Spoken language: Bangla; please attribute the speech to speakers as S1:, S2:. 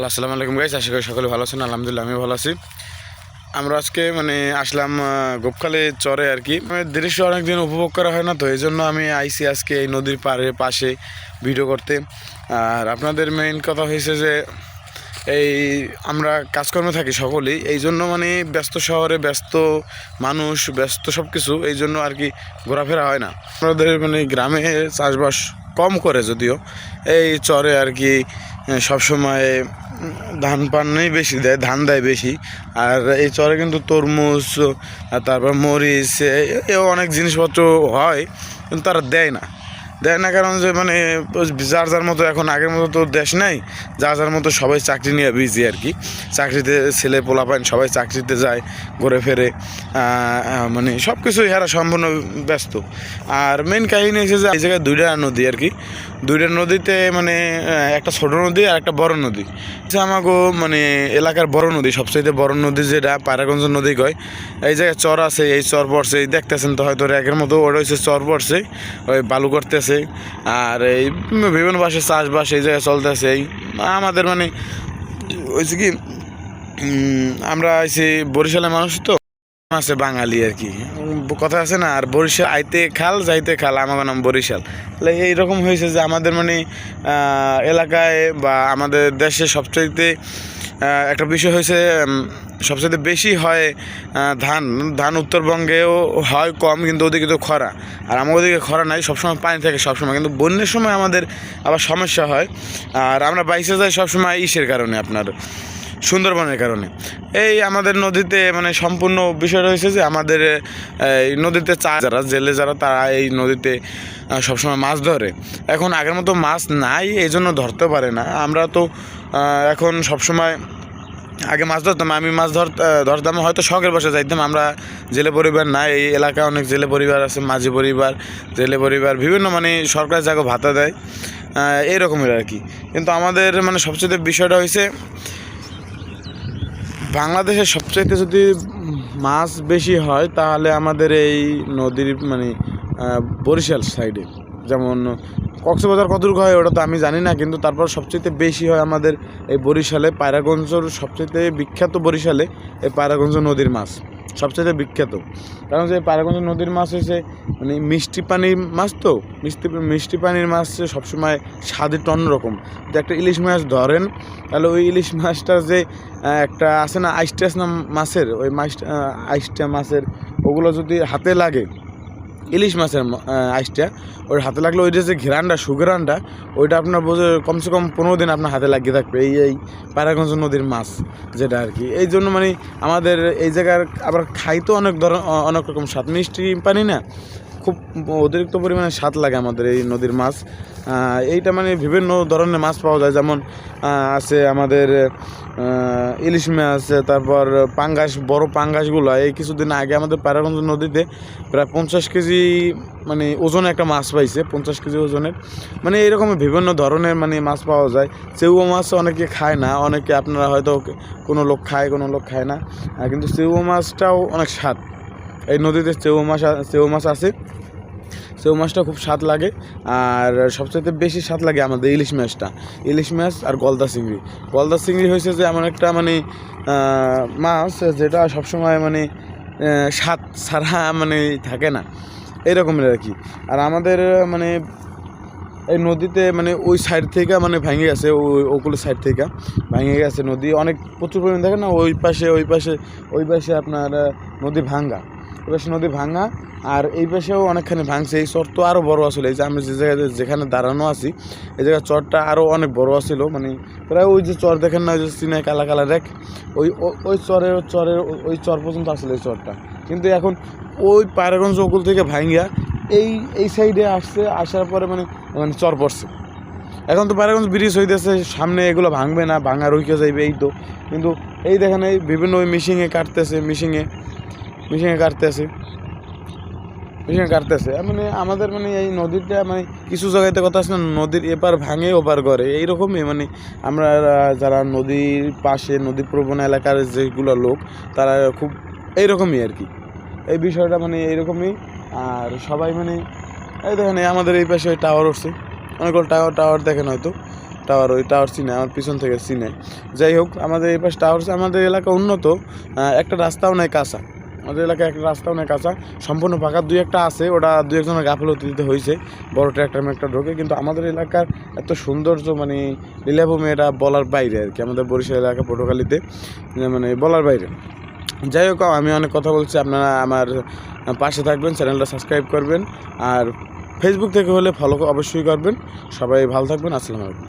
S1: আসসালামু আলাইকুম গাইস, আশা করি সকলে ভালো আছেন। আলহামদুলিল্লাহ আমি ভালো আছি। আমরা আজকে আসলাম গোপখালি চরে আর কি। দৃশ্য অনেকদিন উপভোগ করা হয় না, তো এই জন্য আমি আইসি আজকে এই নদীর পাশে ভিডিও করতে। আর আপনাদের মেইন কথা হয়েছে যে এই আমরা কাজকর্মে থাকি সকলেই, এই জন্য ব্যস্ত শহরে ব্যস্ত মানুষ ব্যস্ত সব কিছু, এই জন্য আর কি ঘোরাফেরা হয় না। আমাদের গ্রামে চাষবাস কম করে, যদিও এই চরে আর কি সবসময় ধান পানই বেশি দেয়, ধান দেয় বেশি। আর এই চরে কিন্তু তরমুজ, তারপর মরিচ, এও অনেক জিনিসপত্র হয়, কিন্তু তারা দেয় না। কারণ যে যার যার মতো, এখন আগের মতো তো দেশ নাই, যার যার মতো সবাই চাকরি নিয়ে বিজি আর কি। চাকরিতে ছেলে পোলাপান সবাই চাকরিতে যায়, ঘুরে ফেরে, সব কিছু এরা সম্পূর্ণ ব্যস্ত। আর মেন কাহিনী হচ্ছে যে এই জায়গায় দুইটা নদী আর কি। দুইটা নদীতে একটা ছোট নদী আর একটা বড় নদী। আমাকে এলাকার বড় নদী, সবচেয়ে বড় নদী যেটা পায়রাগঞ্জ নদী কয়। এই জায়গায় চর আছে, এই চর পড়ছে, এই দেখতেছেন তো হয়তো র্যাকের মতো, ওটা হচ্ছে চর পড়ছে, ওই বালু করতেছে। আর এই বিভিন্ন পাশে চাষবাস এই জায়গায় চলতেছে। এই আমাদের হয়েছে কি, আমরা আইছি বরিশালের মানুষ, তো আছে বাঙালি আর কি, কথা আছে না। আর বরিশাল আইতে খাল যাইতে খাল, আমার নাম বরিশাল। এইরকম হয়েছে যে আমাদের এলাকায় বা আমাদের দেশে সবচাইতে একটা বিষয় হয়েছে, সবচেয়ে বেশি হয় ধান উত্তরবঙ্গেও হয় কম, কিন্তু ওদিকে তো খরা। আর আমাদের ওদিকে খরা নাই, সবসময় পানি থাকে সবসময়, কিন্তু বন্যার সময় আমাদের আবার সমস্যা হয়। আর আমরা বাইসে যাই সবসময় ইসের কারণে, আপনার সুন্দরবনের কারণে। এই আমাদের নদীতে সম্পূর্ণ বিষয়টা হয়েছে যে আমাদের এই নদীতে জেলে যারা তারা এই নদীতে সবসময় মাছ ধরে। এখন আগের মতো মাছ নাই, এই জন্য ধরতে পারে না। আমরা তো এখন সবসময় আগে মাছ ধরতাম, আমি মাছ ধরতাম, হয়তো শখের বসে যাইতাম। আমরা জেলে পরিবার না, এই এলাকায় অনেক জেলে পরিবার আছে, মাঝি পরিবার, জেলে পরিবার, বিভিন্ন সরকারি জায়গা ভাতা দেয়, এই রকমের আর কি। কিন্তু আমাদের সবচেয়ে বিষয়টা হয়েছে, বাংলাদেশের সবচাইতে যদি মাছ বেশি হয় তাহলে আমাদের এই নদীর বরিশাল সাইডে, যেমন কক্সবাজার কতটুকু হয় ওটা তো আমি জানি না, কিন্তু তারপর সবচেয়ে বেশি হয় আমাদের এই বরিশালে। পায়রাগঞ্জর সবচেয়ে বিখ্যাত বরিশালে এই পায়রাগঞ্জ নদীর মাছ সবচেয়ে বিখ্যাত। কারণ যে পায়রাগঞ্জ নদীর মাছ হচ্ছে মিষ্টি পানির মাছ, তো মিষ্টি পানির মাছ সবসময় স্বাদ একটু অন্যরকম। তো একটা ইলিশ মাছ ধরেন, তাহলে ওই ইলিশ মাছটার যে একটা আছে না আইসটাস না মাছের, ওই আইসটা মাছের ওগুলো যদি হাতে লাগে, ইলিশ মাছের আইসটা ওই হাতে লাগলে ওইটা যে ঘেরানটা সুঘেরানটা, ওইটা আপনার বোঝে কমসে কম 15 দিন আপনার হাতে লাগিয়ে থাকবে, এই পায়রাগঞ্জ নদীর মাছ যেটা আর কি। এই জন্য আমাদের এই জায়গার আবার খাইতে অনেক রকম স্বাদ, মিষ্টি পানি না, খুব অতিরিক্ত পরিমাণে স্বাদ লাগে আমাদের এই নদীর মাছ। এইটা বিভিন্ন ধরনের মাছ পাওয়া যায়, যেমন আছে আমাদের ইলিশ মাছ, তারপর পাঙ্গাস, বড় পাঙ্গাসগুলো। এই কিছুদিন আগে আমাদের পায়রাগঞ্জ নদীতে প্রায় 50 কেজি ওজনে একটা মাছ পাইছে, 50 কেজি ওজনের। এইরকম বিভিন্ন ধরনের মাছ পাওয়া যায়। চেউয়া মাছ অনেকে খায় না, অনেকে আপনারা হয়তো কোনো লোক খায়, কোনো লোক খায় না, কিন্তু চেউয়া মাছটাও অনেক স্বাদ। এই নদীতে চেউ মাছ আছে, চেউ মাছটা খুব স্বাদ লাগে। আর সবচেয়ে বেশি স্বাদ লাগে আমাদের ইলিশ মাছ আর গলদা চিংড়ি হয়েছে যে এমন একটা মাছ যেটা সবসময় স্বাদ ছাড়া থাকে না, এইরকমের আর কি। আর আমাদের এই নদীতে ওই সাইড থেকে ভেঙে গেছে, ওগুলো সাইড থেকে ভেঙে গেছে নদী, অনেক প্রচুর পরিমাণে দেখেন না, ওই পাশে আপনার নদী ভাঙ্গা, ওই পাশে নদী ভাঙ্গা, আর এই পাশেও অনেকখানি ভাঙছে। এই চর তো আরও বড়ো আসলে, এই যে আমি যেখানে দাঁড়ানো আছি এই জায়গায় চরটা আরও অনেক বড়ো আসছিল, প্রায় ওই যে চর দেখেন না, ওই যে চিনাই কালা রেক, ওই চরের ওই চর পর্যন্ত আসলে এই চরটা। কিন্তু এখন ওই পায়রাগঞ্জ ওগুল থেকে ভাঙ্গিয়া এই সাইডে আসার পরে চর পড়ছে। এখন তো পায়রাগঞ্জ ব্রিজ হইতেছে, সামনে এগুলো ভাঙবে না, ভাঙা রইকে যাইবে, এই তো। কিন্তু এই দেখেন এই বিভিন্ন ওই মিশিংয়ে কাটতেছে আমাদের এই নদীটা কিছু জায়গাতে কথা আছে না, নদীর এপার ভাঙে ওপার করে, এইরকমই আমরা যারা নদীর পাশে নদী প্রবণ এলাকার যেগুলো লোক, তারা খুব এইরকমই আর কি, এই বিষয়টা এইরকমই। আর সবাই এই দেখেন আমাদের এই পাশে ওই টাওয়ার উঠছে, অনেকগুলো টাওয়ার দেখেন হয়তো। টাওয়ার, ওই টাওয়ার চিনে, আমার পিছন থেকে চিনে। যাই হোক, আমাদের এই পাশে টাওয়ার, আমাদের এলাকা উন্নত, একটা রাস্তাও নাই কাঁচা, আমাদের এলাকায় একটা রাস্তাও নাই কাঁচা, সম্পূর্ণ ফাঁকা। দুই একটা আছে, ওটা দুই একজনের গাফিলতি দিতে হয়েছে, বড় ট্র্যাক্টর ম্যাক্টর ঢোকে। কিন্তু আমাদের এলাকার এত সৌন্দর্য মানে লীলাভূমি, এটা বলার বাইরে আর কি, আমাদের বরিশাল এলাকা পটুয়াখালীতে মানে বলার বাইরে। যাই হোক, আমি অনেক কথা বলছি, আপনারা আমার পাশে থাকবেন, চ্যানেলটা সাবস্ক্রাইব করবেন, আর ফেসবুক থেকে হলে ফলো অবশ্যই করবেন। সবাই ভালো থাকবেন, আসসালামু আলাইকুম।